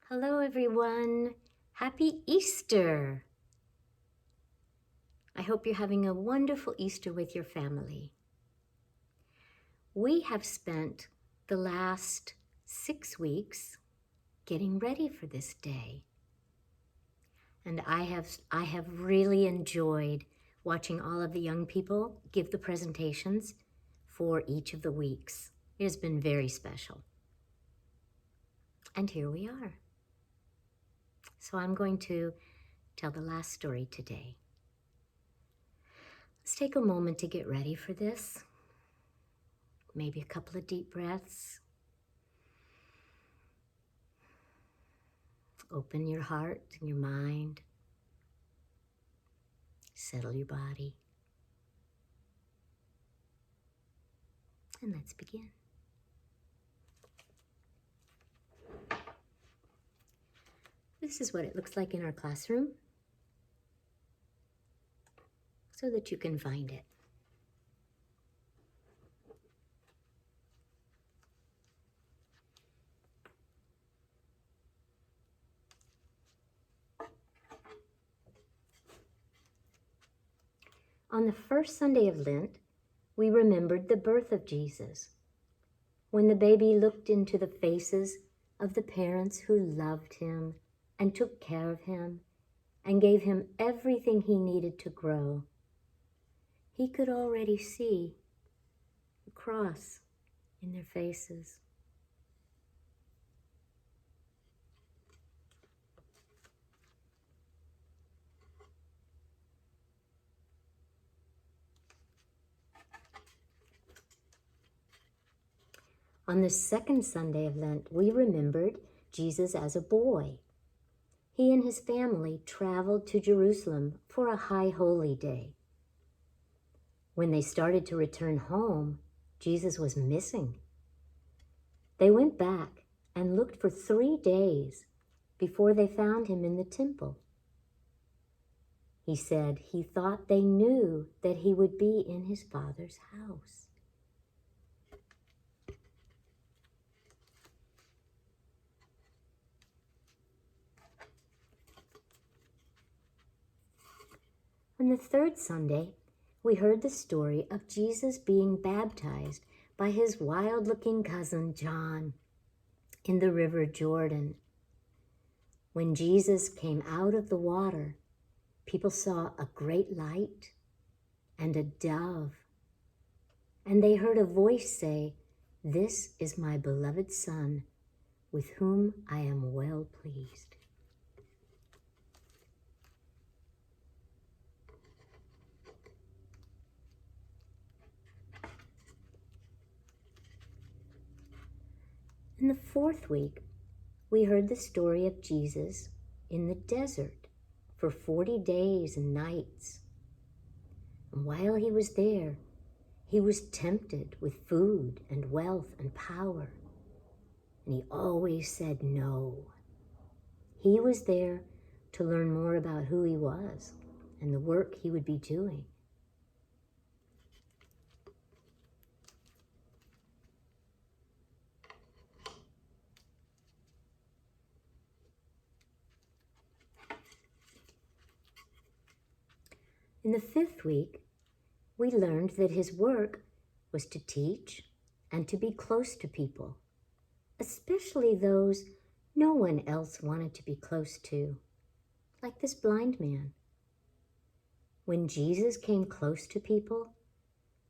Hello, everyone. Happy Easter. I hope you're having a wonderful Easter with your family. We have spent the last 6 weeks getting ready for this day. And I have really enjoyed watching all of the young people give the presentations for each of the weeks. It has been very special. And here we are. So I'm going to tell the last story today. Let's take a moment to get ready for this. Maybe a couple of deep breaths. Open your heart and your mind. Settle your body. And let's begin. This is what it looks like in our classroom, so that you can find it. On the first Sunday of Lent, we remembered the birth of Jesus, when the baby looked into the faces of the parents who loved him and took care of him and gave him everything he needed to grow. He could already see the cross in their faces. On the second Sunday of Lent, we remembered Jesus as a boy. He and his family traveled to Jerusalem for a high holy day. When they started to return home, Jesus was missing. They went back and looked for 3 days before they found him in the temple. He said he thought they knew that he would be in his Father's house. On the third Sunday, we heard the story of Jesus being baptized by his wild-looking cousin John in the river Jordan. When Jesus came out of the water, people saw a great light and a dove, and they heard a voice say, "This is my beloved Son, with whom I am well pleased." In the fourth week, we heard the story of Jesus in the desert for 40 days and nights. And while he was there, he was tempted with food and wealth and power. And he always said no. He was there to learn more about who he was and the work he would be doing. In the fifth week, we learned that his work was to teach and to be close to people, especially those no one else wanted to be close to, like this blind man. When Jesus came close to people,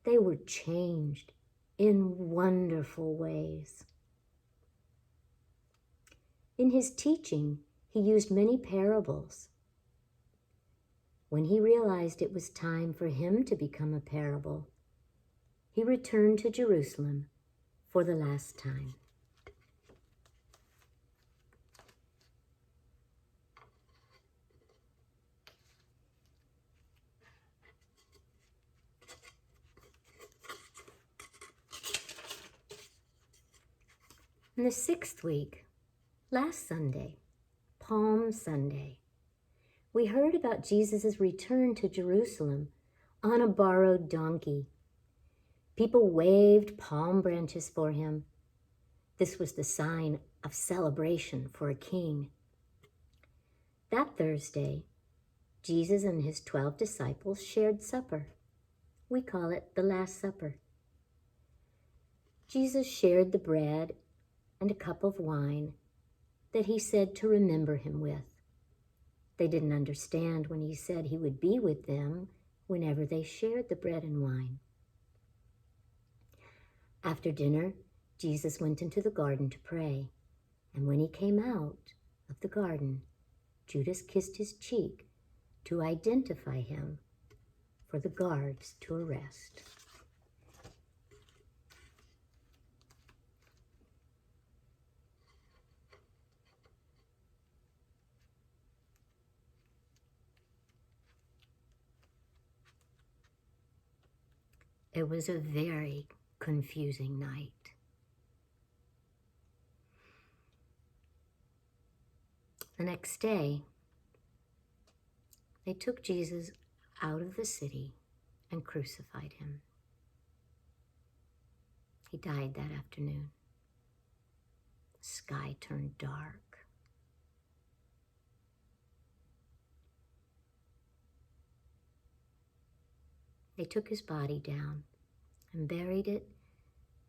they were changed in wonderful ways. In his teaching, he used many parables. When he realized it was time for him to become a parable, he returned to Jerusalem for the last time. In the sixth week, last Sunday, Palm Sunday, we heard about Jesus' return to Jerusalem on a borrowed donkey. People waved palm branches for him. This was the sign of celebration for a king. That Thursday, Jesus and his 12 disciples shared supper. We call it the Last Supper. Jesus shared the bread and a cup of wine that he said to remember him with. They didn't understand when he said he would be with them whenever they shared the bread and wine. After dinner, Jesus went into the garden to pray, and when he came out of the garden, Judas kissed his cheek to identify him for the guards to arrest. It was a very confusing night. The next day, they took Jesus out of the city and crucified him. He died that afternoon. The sky turned dark. They took his body down and buried it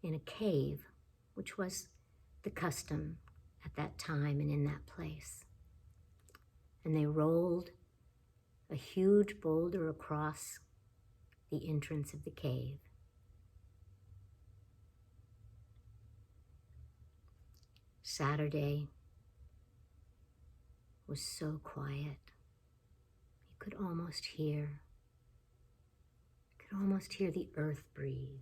in a cave, which was the custom at that time and in that place. And they rolled a huge boulder across the entrance of the cave. Saturday was so quiet. You could almost hear the earth breathe.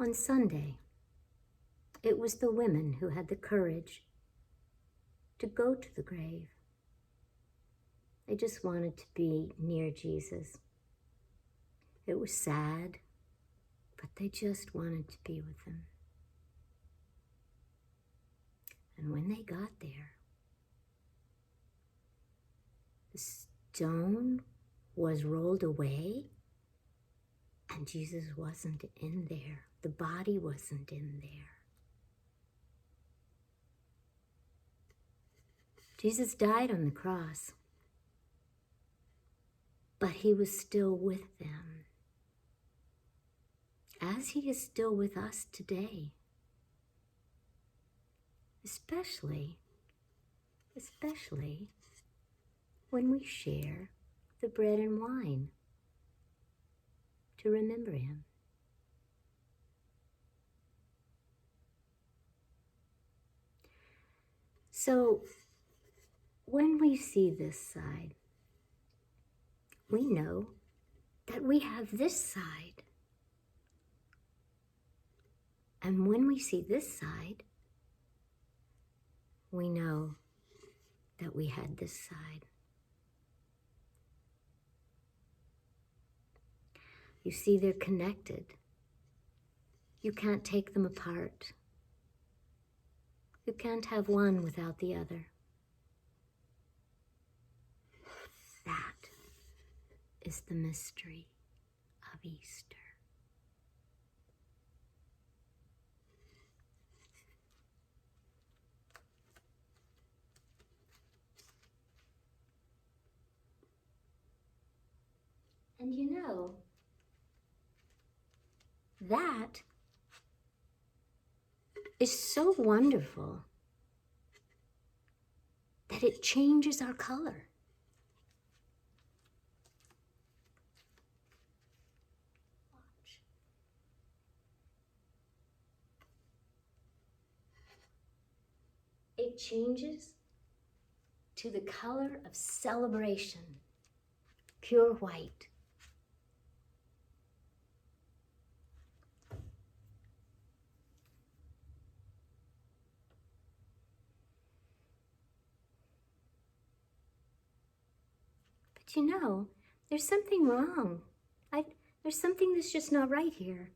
On Sunday, it was the women who had the courage to go to the grave. They just wanted to be near Jesus. It was sad, but they just wanted to be with him. And when they got there, the stone was rolled away, and Jesus wasn't in there. The body wasn't in there. Jesus died on the cross, but he was still with them, as he is still with us today. Especially when we share the bread and wine to remember him. So when we see this side, we know that we have this side. And when we see this side, we know that we had this side. You see, they're connected. You can't take them apart. You can't have one without the other. That is the mystery of Easter. And you know, that is so wonderful that it changes our color. Watch. It changes to the color of celebration, pure white. But you know, there's something wrong. There's something that's just not right here.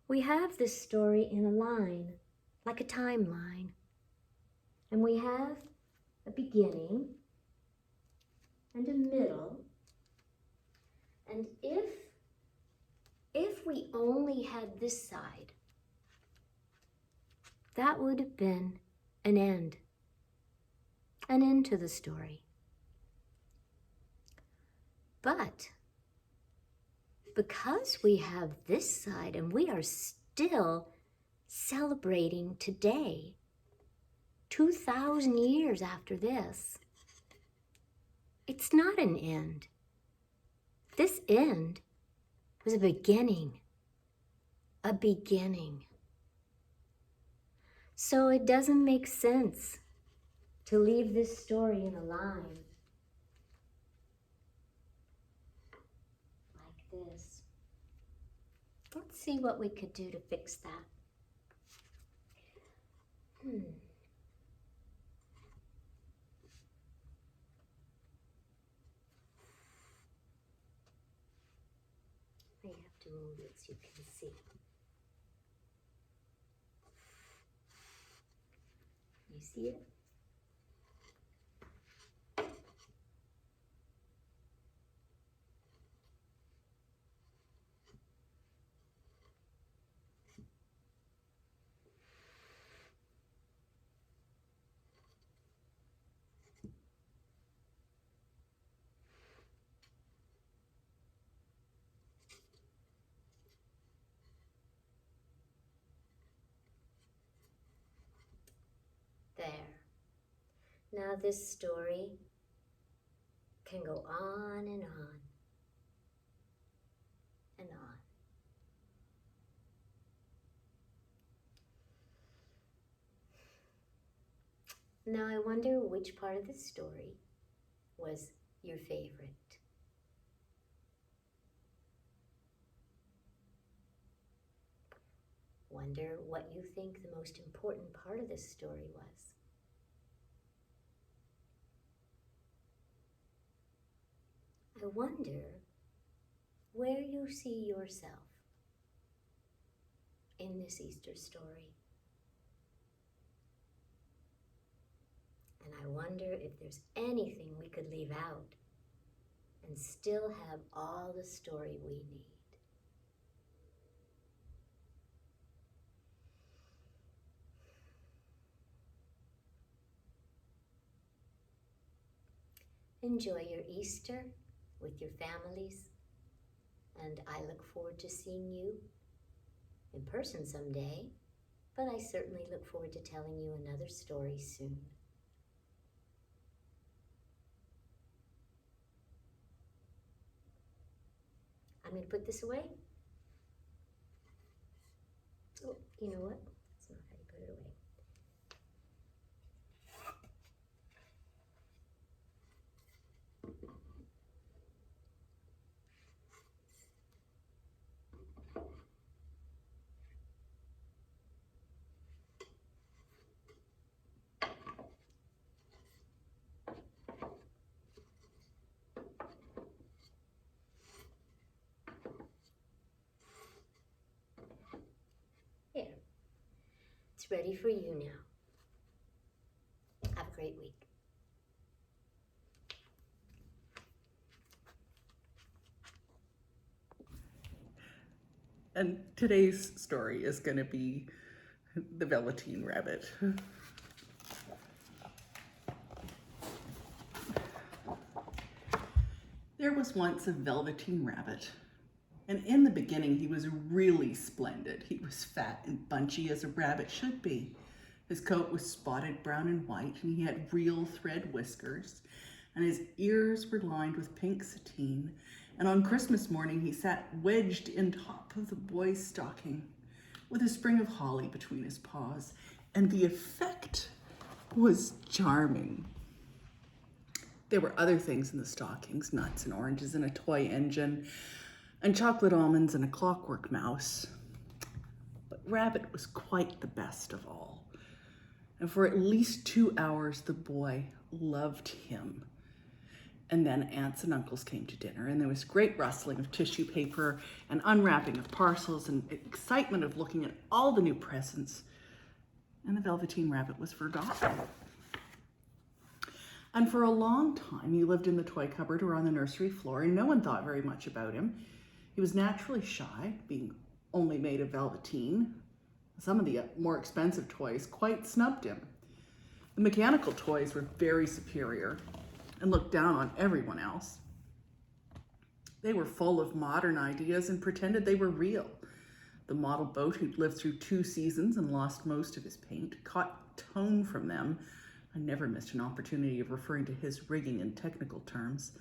We have this story in a line, like a timeline. And we have a beginning, and a middle. And if we only had this side, that would have been an end to the story. But because we have this side and we are still celebrating today, 2,000 years after this, it's not an end. This end was a beginning. A beginning. So it doesn't make sense to leave this story in a line like this. Let's see what we could do to fix that. I have to move it so you can see. You see it? There. Now this story can go on and on and on. Now I wonder which part of the story was your favorite. Wonder what you think the most important part of this story was. I wonder where you see yourself in this Easter story. And I wonder if there's anything we could leave out and still have all the story we need. Enjoy your Easter with your families, and I look forward to seeing you in person someday, but I certainly look forward to telling you another story soon. I'm going to put this away. Oh, you know what? That's not how you put it away. Here. It's ready for you now. Have a great week. And today's story is going to be the Velveteen Rabbit. There was once a Velveteen Rabbit, and in the beginning he was really splendid. He was fat and bunchy as a rabbit should be. His coat was spotted brown and white, and he had real thread whiskers, and his ears were lined with pink sateen, and on Christmas morning he sat wedged in top of the boy's stocking with a sprig of holly between his paws, and the effect was charming. There were other things in the stockings, nuts and oranges and a toy engine and chocolate almonds and a clockwork mouse. But Rabbit was quite the best of all. And for at least 2 hours, the boy loved him. And then aunts and uncles came to dinner, and there was great rustling of tissue paper and unwrapping of parcels and excitement of looking at all the new presents. And the Velveteen Rabbit was forgotten. And for a long time, he lived in the toy cupboard or on the nursery floor, and no one thought very much about him. He was naturally shy, being only made of velveteen. Some of the more expensive toys quite snubbed him. The mechanical toys were very superior and looked down on everyone else. They were full of modern ideas and pretended they were real. The model boat, who'd lived through 2 seasons and lost most of his paint, caught tone from them. I never missed an opportunity of referring to his rigging in technical terms.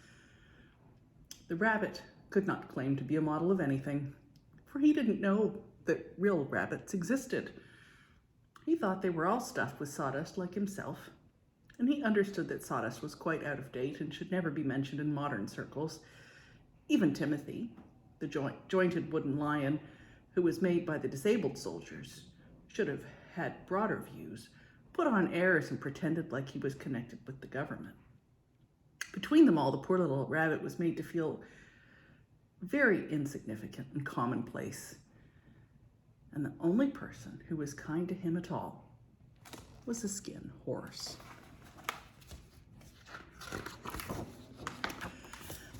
The rabbit could not claim to be a model of anything, for he didn't know that real rabbits existed. He thought they were all stuffed with sawdust like himself, and he understood that sawdust was quite out of date and should never be mentioned in modern circles. Even Timothy, the jointed wooden lion who was made by the disabled soldiers, should have had broader views, put on airs, and pretended like he was connected with the government. Between them all, the poor little rabbit was made to feel very insignificant and commonplace. And the only person who was kind to him at all was the skin horse.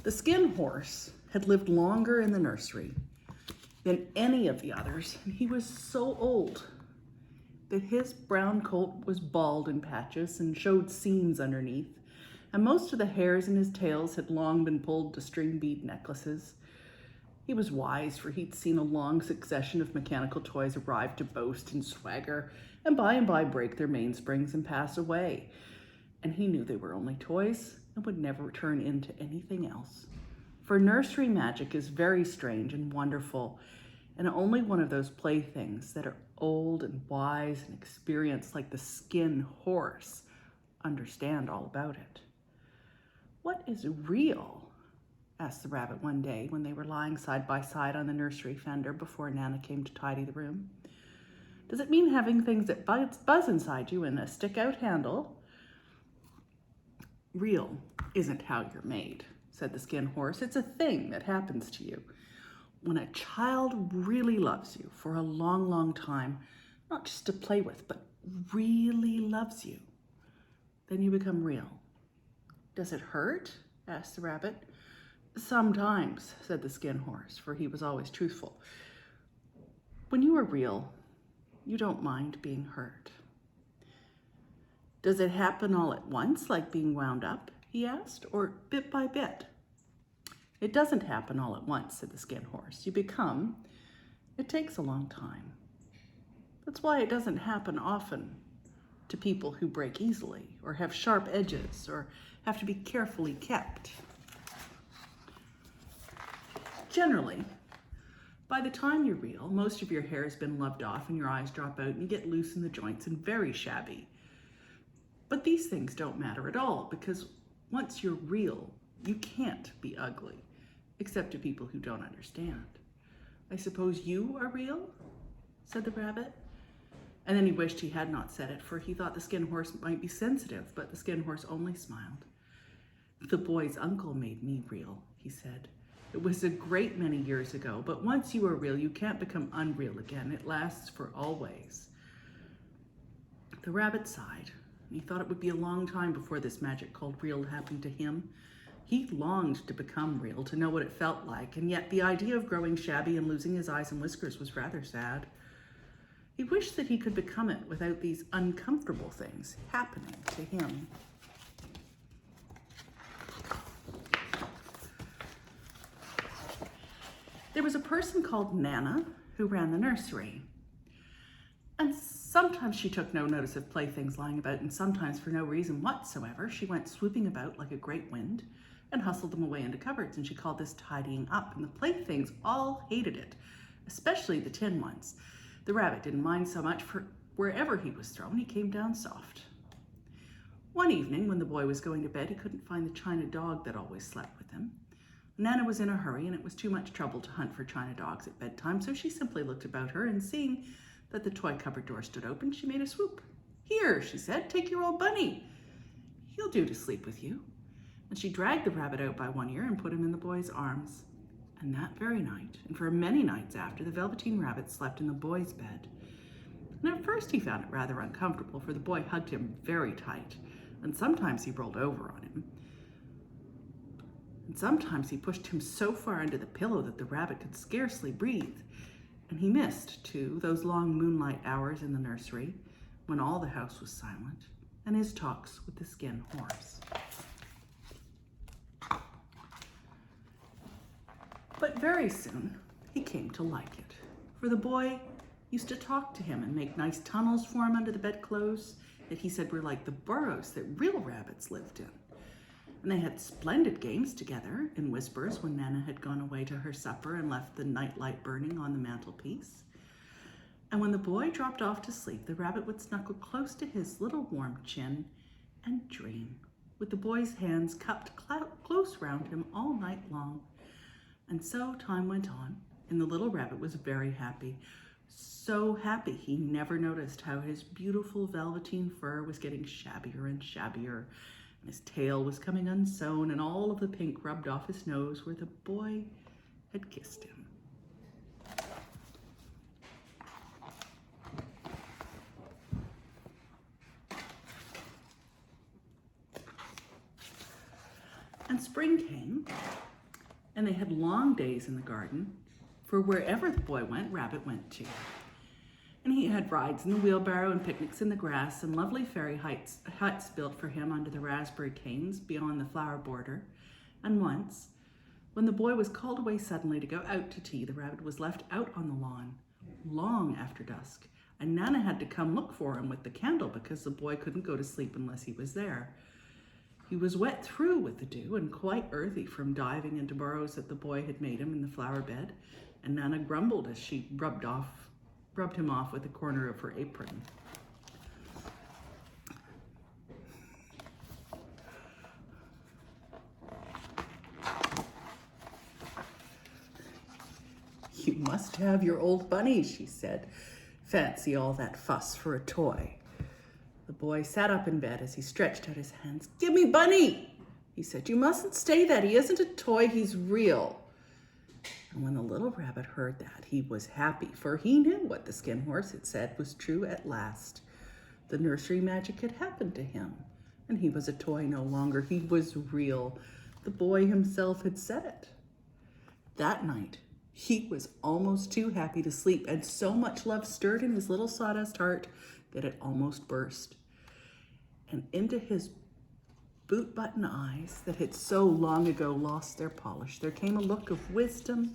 The skin horse had lived longer in the nursery than any of the others, and he was so old that his brown coat was bald in patches and showed seams underneath, and most of the hairs in his tails had long been pulled to string bead necklaces. He was wise, for he'd seen a long succession of mechanical toys arrive to boast and swagger, and by break their mainsprings and pass away. And he knew they were only toys and would never turn into anything else. For nursery magic is very strange and wonderful, and only one of those playthings that are old and wise and experienced like the skin horse understand all about it. "What is real?" asked the rabbit one day when they were lying side by side on the nursery fender before Nana came to tidy the room. "Does it mean having things that buzz inside you and a stick-out handle?" "Real isn't how you're made," said the skin horse. "It's a thing that happens to you. When a child really loves you for a long, long time, not just to play with, but really loves you, then you become real." "Does it hurt?" asked the rabbit. "Sometimes," said the skin horse, for he was always truthful. "When you are real, you don't mind being hurt." "Does it happen all at once, like being wound up?" he asked, "or bit by bit?" "It doesn't happen all at once," said the skin horse. It takes a long time. That's why it doesn't happen often to people who break easily, or have sharp edges, or have to be carefully kept. Generally, by the time you're real, most of your hair has been loved off and your eyes drop out and you get loose in the joints and very shabby. But these things don't matter at all, because once you're real, you can't be ugly, except to people who don't understand. "I suppose you are real?" said the rabbit. And then he wished he had not said it, for he thought the skin horse might be sensitive, but the skin horse only smiled. "The boy's uncle made me real," he said. "It was a great many years ago, but once you are real, you can't become unreal again. It lasts for always." The rabbit sighed. He thought it would be a long time before this magic called real happened to him. He longed to become real, to know what it felt like, and yet the idea of growing shabby and losing his eyes and whiskers was rather sad. He wished that he could become it without these uncomfortable things happening to him. There was a person called Nana who ran the nursery. And sometimes she took no notice of playthings lying about, and sometimes for no reason whatsoever, she went swooping about like a great wind and hustled them away into cupboards, and she called this tidying up, and the playthings all hated it, especially the tin ones. The rabbit didn't mind so much, for wherever he was thrown, he came down soft. One evening, when the boy was going to bed, he couldn't find the china dog that always slept with him. Nana was in a hurry, and it was too much trouble to hunt for china dogs at bedtime, so she simply looked about her, and seeing that the toy cupboard door stood open, she made a swoop. "Here," she said, "take your old bunny. He'll do to sleep with you." And she dragged the rabbit out by one ear and put him in the boy's arms. And that very night, and for many nights after, the Velveteen Rabbit slept in the boy's bed. And at first he found it rather uncomfortable, for the boy hugged him very tight, and sometimes he rolled over on him. And sometimes he pushed him so far under the pillow that the rabbit could scarcely breathe. And he missed, too, those long moonlight hours in the nursery when all the house was silent, and his talks with the skin horse. But very soon, he came to like it, for the boy used to talk to him and make nice tunnels for him under the bedclothes that he said were like the burrows that real rabbits lived in. And they had splendid games together in whispers when Nana had gone away to her supper and left the nightlight burning on the mantelpiece. And when the boy dropped off to sleep, the rabbit would snuggle close to his little warm chin and dream, with the boy's hands cupped close round him all night long. And so time went on, and the little rabbit was very happy. So happy he never noticed how his beautiful velveteen fur was getting shabbier and shabbier, and his tail was coming unsewn, and all of the pink rubbed off his nose where the boy had kissed him. And spring came, and they had long days in the garden, for wherever the boy went, Rabbit went too. And he had rides in the wheelbarrow and picnics in the grass and lovely fairy huts built for him under the raspberry canes beyond the flower border. And once, when the boy was called away suddenly to go out to tea, the rabbit was left out on the lawn long after dusk, and Nana had to come look for him with the candle because the boy couldn't go to sleep unless he was there. He was wet through with the dew and quite earthy from diving into burrows that the boy had made him in the flower bed, and Nana grumbled as she rubbed him off with the corner of her apron. "You must have your old bunny," she said. "Fancy all that fuss for a toy." The boy sat up in bed as he stretched out his hands. "Give me Bunny," he said. "You mustn't stay that. He isn't a toy, he's real." And when the little rabbit heard that, he was happy, for he knew what the skin horse had said was true at last. The nursery magic had happened to him, and he was a toy no longer. He was real. The boy himself had said it. That night, he was almost too happy to sleep, and so much love stirred in his little sawdust heart that it almost burst. And into his boot-button eyes that had so long ago lost their polish, there came a look of wisdom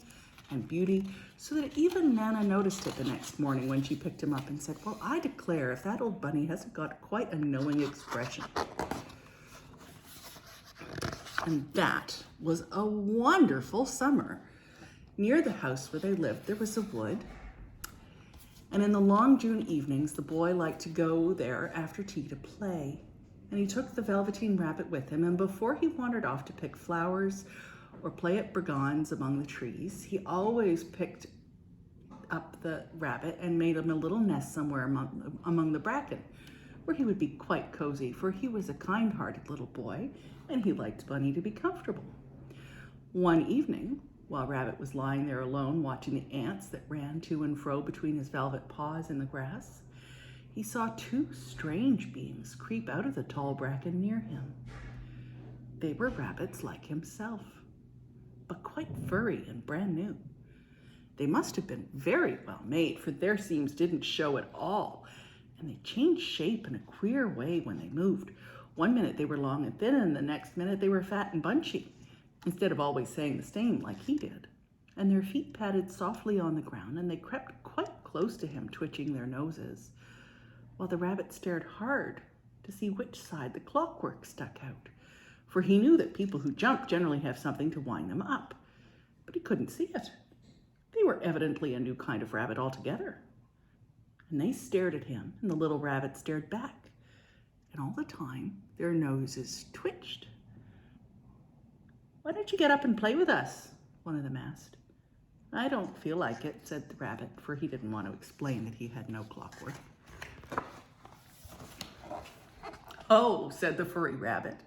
and beauty, so that even Nana noticed it the next morning when she picked him up and said, "Well, I declare if that old bunny hasn't got quite a knowing expression." And that was a wonderful summer. Near the house where they lived, there was a wood. And in the long June evenings, the boy liked to go there after tea to play. And he took the Velveteen Rabbit with him, and before he wandered off to pick flowers or play at brigands among the trees, he always picked up the rabbit and made him a little nest somewhere among the bracken, where he would be quite cozy, for he was a kind-hearted little boy, and he liked Bunny to be comfortable. One evening, while Rabbit was lying there alone watching the ants that ran to and fro between his velvet paws in the grass, he saw two strange beings creep out of the tall bracken near him. They were rabbits like himself, but quite furry and brand new. They must have been very well made, for their seams didn't show at all, and they changed shape in a queer way when they moved. One minute they were long and thin, and the next minute they were fat and bunchy, instead of always saying the same like he did. And their feet padded softly on the ground, and they crept quite close to him, twitching their noses, while the rabbit stared hard to see which side the clockwork stuck out, for he knew that people who jump generally have something to wind them up, but he couldn't see it. They were evidently a new kind of rabbit altogether. And they stared at him, and the little rabbit stared back, and all the time their noses twitched. "Why don't you get up and play with us?" one of them asked. "I don't feel like it," said the rabbit, for he didn't want to explain that he had no clockwork. "Oh," said the furry rabbit,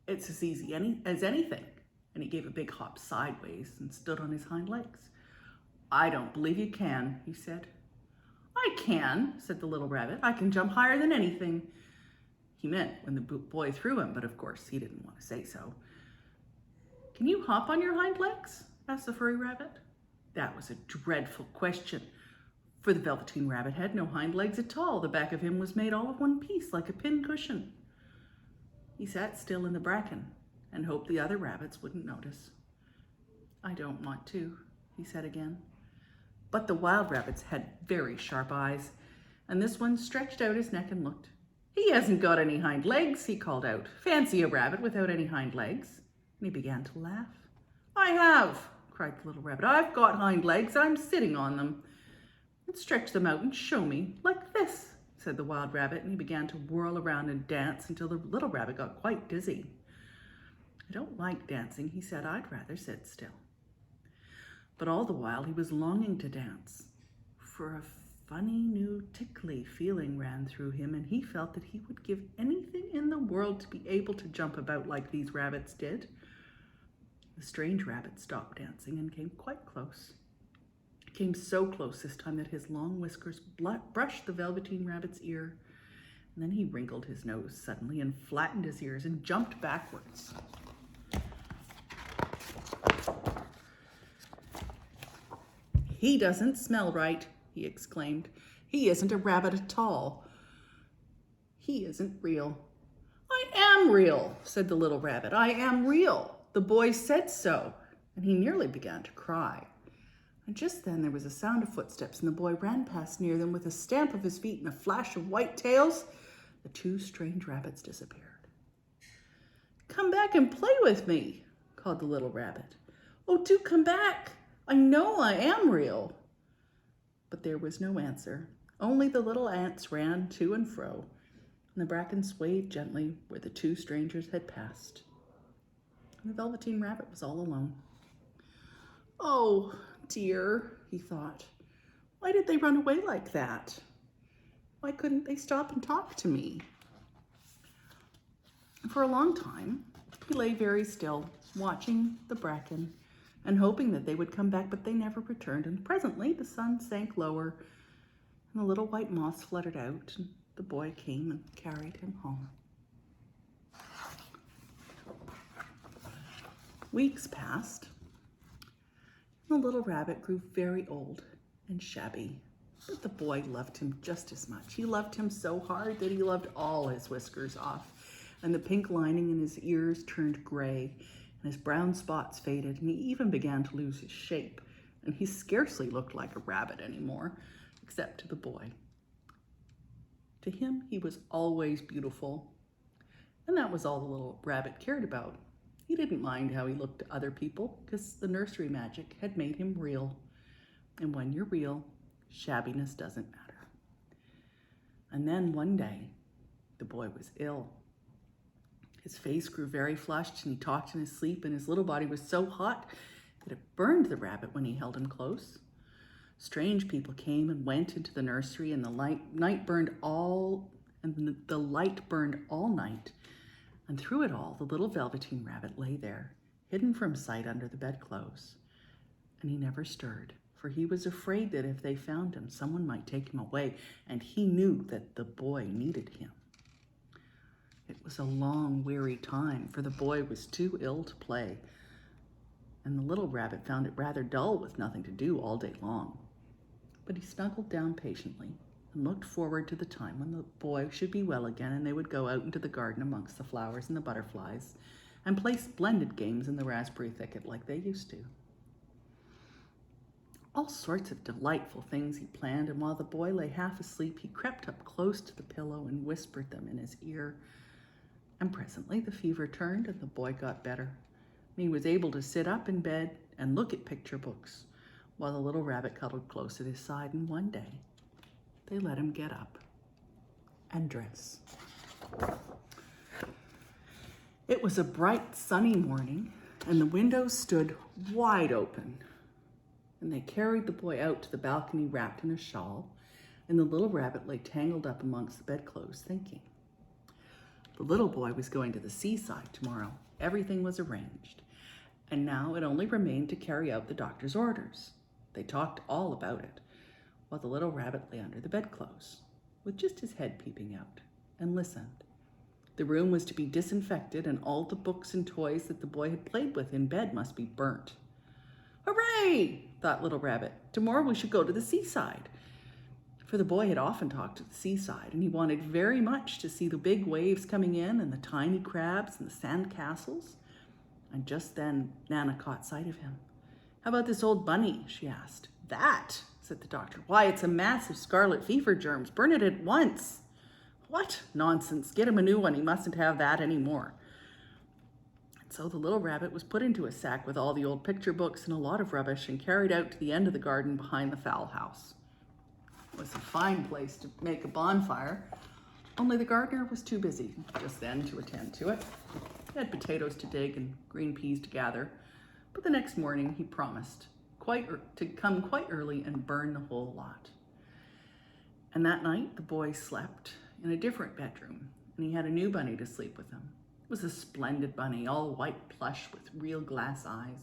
"it's as easy as anything." And he gave a big hop sideways and stood on his hind legs. "I don't believe you can," he said. "I can," said the little rabbit. "I can jump higher than anything." He meant when the boy threw him, but of course he didn't want to say so. "Can you hop on your hind legs?" asked the furry rabbit. That was a dreadful question, for the Velveteen Rabbit had no hind legs at all. The back of him was made all of one piece, like a pin cushion. He sat still in the bracken and hoped the other rabbits wouldn't notice. "I don't want to," he said again. But the wild rabbits had very sharp eyes, and this one stretched out his neck and looked. "He hasn't got any hind legs," he called out. "Fancy a rabbit without any hind legs." And he began to laugh. "I have," cried the little rabbit. "I've got hind legs. I'm sitting on them." "And stretch them out and show me, like this," said the wild rabbit, and he began to whirl around and dance until the little rabbit got quite dizzy. "I don't like dancing," he said. "I'd rather sit still." But all the while he was longing to dance, for a funny new tickly feeling ran through him, and he felt that he would give anything in the world to be able to jump about like these rabbits did. The strange rabbit stopped dancing and came quite close. He came so close this time that his long whiskers brushed the Velveteen Rabbit's ear, and then he wrinkled his nose suddenly and flattened his ears and jumped backwards. "He doesn't smell right," he exclaimed. "He isn't a rabbit at all. He isn't real." "I am real," said the little rabbit. "I am real. The boy said so." And he nearly began to cry. And just then there was a sound of footsteps, and the boy ran past near them with a stamp of his feet and a flash of white tails. The two strange rabbits disappeared. "Come back and play with me," called the little rabbit. "Oh, do come back. I know I am real." But there was no answer. Only the little ants ran to and fro, and the bracken swayed gently where the two strangers had passed. And the Velveteen Rabbit was all alone. "Oh, dear," he thought. "Why did they run away like that? Why couldn't they stop and talk to me?" For a long time, he lay very still, watching the bracken and hoping that they would come back, but they never returned. And presently the sun sank lower, and the little white moths fluttered out, and the boy came and carried him home. Weeks passed, and the little rabbit grew very old and shabby, but the boy loved him just as much. He loved him so hard that he loved all his whiskers off, and the pink lining in his ears turned gray, and his brown spots faded, and he even began to lose his shape, and he scarcely looked like a rabbit anymore, except to the boy. To him, he was always beautiful, and that was all the little rabbit cared about. He didn't mind how he looked to other people, because the nursery magic had made him real, and when you're real, shabbiness doesn't matter. And then one day, the boy was ill. His face grew very flushed, and he talked in his sleep, and his little body was so hot that it burned the rabbit when he held him close. Strange people came and went into the nursery, and the light burned all night. And through it all, the little Velveteen Rabbit lay there, hidden from sight under the bedclothes. And he never stirred, for he was afraid that if they found him, someone might take him away, and he knew that the boy needed him. It was a long, weary time, for the boy was too ill to play, and the little rabbit found it rather dull with nothing to do all day long. But he snuggled down patiently and looked forward to the time when the boy should be well again, and they would go out into the garden amongst the flowers and the butterflies and play splendid games in the raspberry thicket like they used to. All sorts of delightful things he planned, and while the boy lay half asleep, he crept up close to the pillow and whispered them in his ear. And presently the fever turned, and the boy got better. And he was able to sit up in bed and look at picture books, while the little rabbit cuddled close at his side. And one day, they let him get up and dress. It was a bright, sunny morning, and the windows stood wide open. And they carried the boy out to the balcony wrapped in a shawl, and the little rabbit lay tangled up amongst the bedclothes, thinking. The little boy was going to the seaside tomorrow. Everything was arranged, and now it only remained to carry out the doctor's orders. They talked all about it, while the little rabbit lay under the bedclothes, with just his head peeping out, and listened. The room was to be disinfected, and all the books and toys that the boy had played with in bed must be burnt. Hooray, thought Little Rabbit. Tomorrow we should go to the seaside. For the boy had often talked to the seaside, and he wanted very much to see the big waves coming in and the tiny crabs and the sand castles. And just then Nana caught sight of him. How about this old bunny? She asked. That, said the doctor. Why, it's a mass of scarlet fever germs. Burn it at once. What? Nonsense. Get him a new one. He mustn't have that anymore. And so the little rabbit was put into a sack with all the old picture books and a lot of rubbish and carried out to the end of the garden behind the fowl house. It was a fine place to make a bonfire, only the gardener was too busy just then to attend to it. He had potatoes to dig and green peas to gather, but the next morning he promised to come quite early and burn the whole lot. And that night the boy slept in a different bedroom, and he had a new bunny to sleep with him. It was a splendid bunny, all white plush with real glass eyes.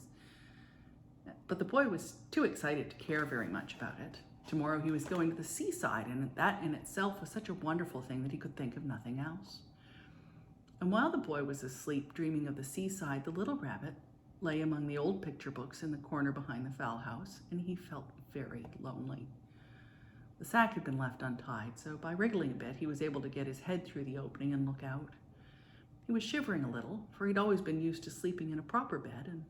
But the boy was too excited to care very much about it. Tomorrow he was going to the seaside, and that in itself was such a wonderful thing that he could think of nothing else. And while the boy was asleep dreaming of the seaside, the little rabbit lay among the old picture books in the corner behind the fowl house, and he felt very lonely. The sack had been left untied, so by wriggling a bit, he was able to get his head through the opening and look out. He was shivering a little, for he'd always been used to sleeping in a proper bed, and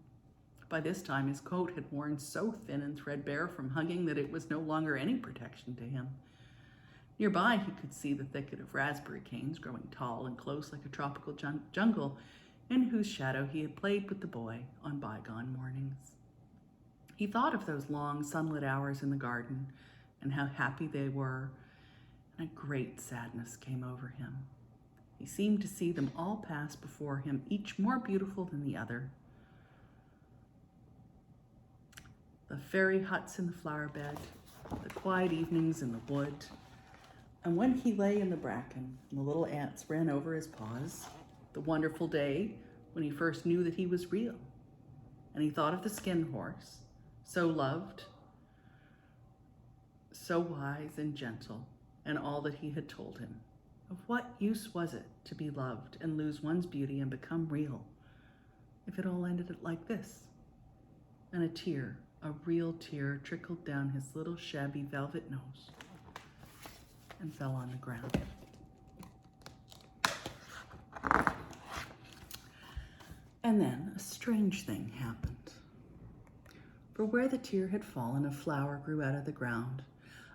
by this time his coat had worn so thin and threadbare from hugging that it was no longer any protection to him. Nearby he could see the thicket of raspberry canes growing tall and close like a tropical jungle, in whose shadow he had played with the boy on bygone mornings. He thought of those long sunlit hours in the garden and how happy they were, and a great sadness came over him. He seemed to see them all pass before him, each more beautiful than the other. The fairy huts in the flower bed, the quiet evenings in the wood, and when he lay in the bracken and the little ants ran over his paws, the wonderful day when he first knew that he was real. And he thought of the skin horse, so loved, so wise and gentle, and all that he had told him. Of what use was it to be loved and lose one's beauty and become real, if it all ended like this? And a tear, a real tear, trickled down his little shabby velvet nose and fell on the ground. And then a strange thing happened. For where the tear had fallen, a flower grew out of the ground.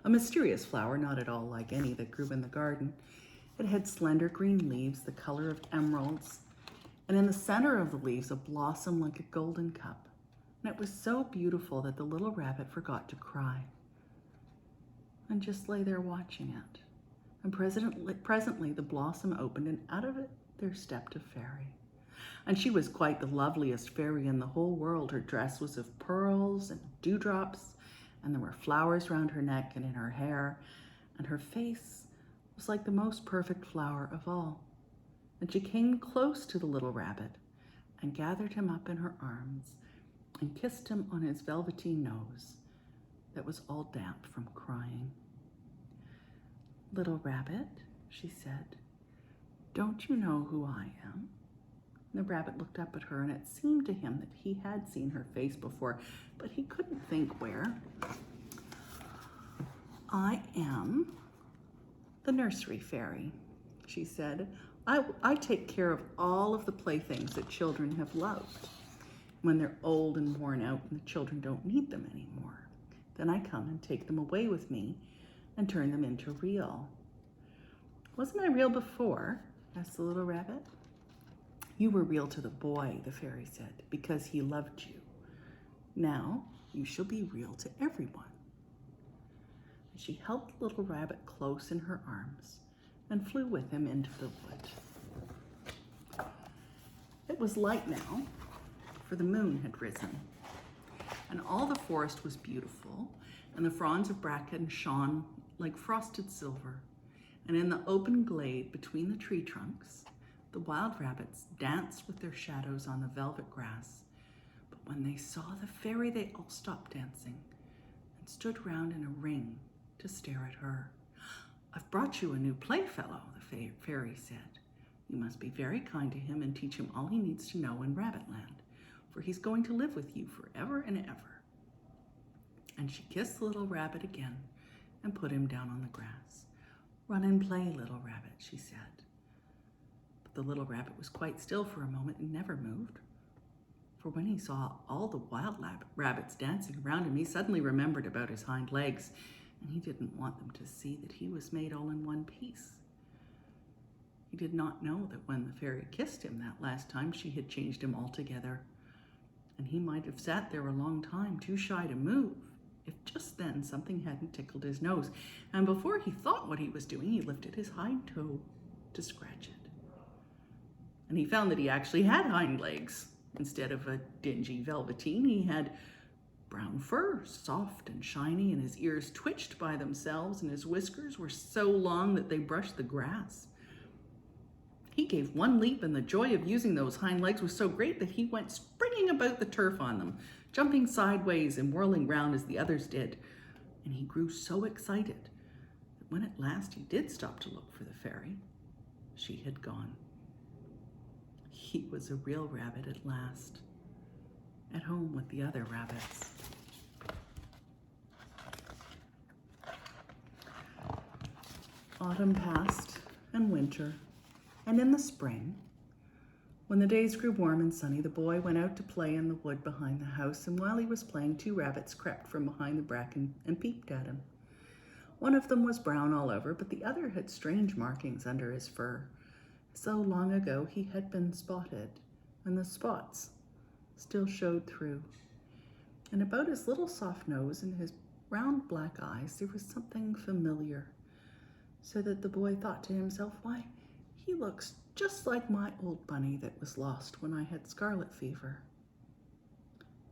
A mysterious flower, not at all like any that grew in the garden. It had slender green leaves, the color of emeralds, and in the center of the leaves a blossom like a golden cup. And it was so beautiful that the little rabbit forgot to cry and just lay there watching it. And presently the blossom opened, and out of it there stepped a fairy. And she was quite the loveliest fairy in the whole world. Her dress was of pearls and dewdrops, and there were flowers round her neck and in her hair, and her face was like the most perfect flower of all. And she came close to the little rabbit and gathered him up in her arms and kissed him on his velveteen nose that was all damp from crying. "Little rabbit," she said, "don't you know who I am?" The rabbit looked up at her, and it seemed to him that he had seen her face before, but he couldn't think where. "I am the nursery fairy," she said. I take care of all of the playthings that children have loved. When they're old and worn out and the children don't need them anymore, then I come and take them away with me and turn them into real. "Wasn't I real before?" asked the little rabbit. "You were real to the boy," the fairy said, "because he loved you. Now you shall be real to everyone." And she held the little rabbit close in her arms and flew with him into the wood. It was light now, for the moon had risen, and all the forest was beautiful, and the fronds of bracken shone like frosted silver, and in the open glade between the tree trunks, the wild rabbits danced with their shadows on the velvet grass. But when they saw the fairy, they all stopped dancing and stood round in a ring to stare at her. "I've brought you a new playfellow," the fairy said. You must be very kind to him and teach him all he needs to know in Rabbitland, for he's going to live with you forever and ever." And she kissed the little rabbit again and put him down on the grass. "Run and play, little rabbit," she said. But the little rabbit was quite still for a moment and never moved. For when he saw all the wild rabbits dancing around him, he suddenly remembered about his hind legs, and he didn't want them to see that he was made all in one piece. He did not know that when the fairy kissed him that last time, she had changed him altogether, and he might have sat there a long time, too shy to move, if just then something hadn't tickled his nose, and before he thought what he was doing, he lifted his hind toe to scratch it. And he found that he actually had hind legs. Instead of a dingy velveteen, he had brown fur, soft and shiny, and his ears twitched by themselves, and his whiskers were so long that they brushed the grass. He gave one leap, and the joy of using those hind legs was so great that he went springing about the turf on them, jumping sideways and whirling round as the others did. And he grew so excited that when at last he did stop to look for the fairy, she had gone. He was a real rabbit at last, at home with the other rabbits. Autumn passed, and winter, and in the spring, when the days grew warm and sunny, the boy went out to play in the wood behind the house, and while he was playing, 2 rabbits crept from behind the bracken and peeped at him. One of them was brown all over, but the other had strange markings under his fur. So long ago he had been spotted, and the spots still showed through. And about his little soft nose and his round black eyes there was something familiar, so that the boy thought to himself, "Why, he looks just like my old bunny that was lost when I had scarlet fever."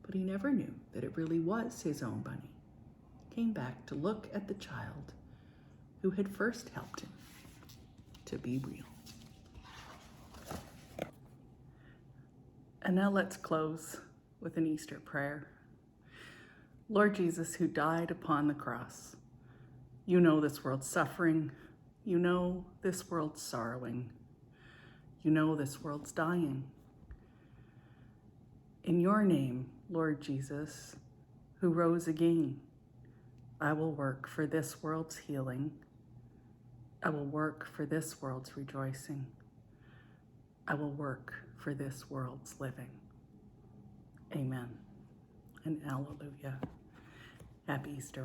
But he never knew that it really was his own bunny. He came back to look at the child who had first helped him to be real. And now let's close with an Easter prayer. Lord Jesus, who died upon the cross, you know this world's suffering. You know this world's sorrowing. You know this world's dying. In your name, Lord Jesus, who rose again, I will work for this world's healing. I will work for this world's rejoicing. I will work for this world's living. Amen and alleluia. Happy Easter.